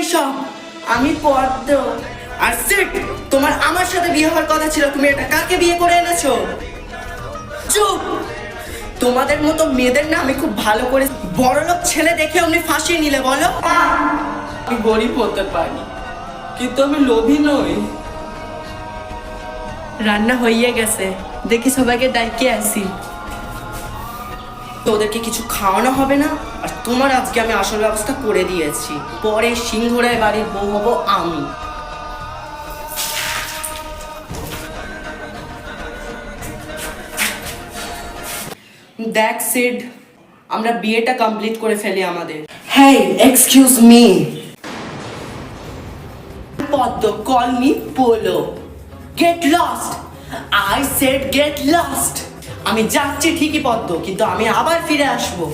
এইসব? আমি পদ্ম। আর সিট, তোমার আমার সাথে বিয়ে হওয়ার কথা ছিল, তুমি এটা কাকে বিয়ে করে এনেছো? চুপ! তোমাদের মতো মেয়েদের না আমি খুব ভালো করে বড়লোক ছেলে দেখে অমনি ফাঁসিয়ে নিলে বলো। আমি গরিব হতে পারি, কিন্তু আমি লোভী নই। রান্না হইয়া গেছে, দেখি সবাইকে ডাইকে আসি। তোদেরকে কিছু খাওয়ানো হবে না, আর তোমার আজকে আমি আসল ব্যবস্থা করে দিয়েছি। পরে সিংহরায় বাড়ির বউ হব আমি। দেখ সিড, আমরা বিয়েটা কমপ্লিট করে ফেলি আমাদের। হেই, এক্সকিউজ মি। পদ্ম, call me polo. Get lost, I said get lost. আমি যাচ্ছি ঠিকই পদ্ম, কিন্তু আমি আবার ফিরে আসবো।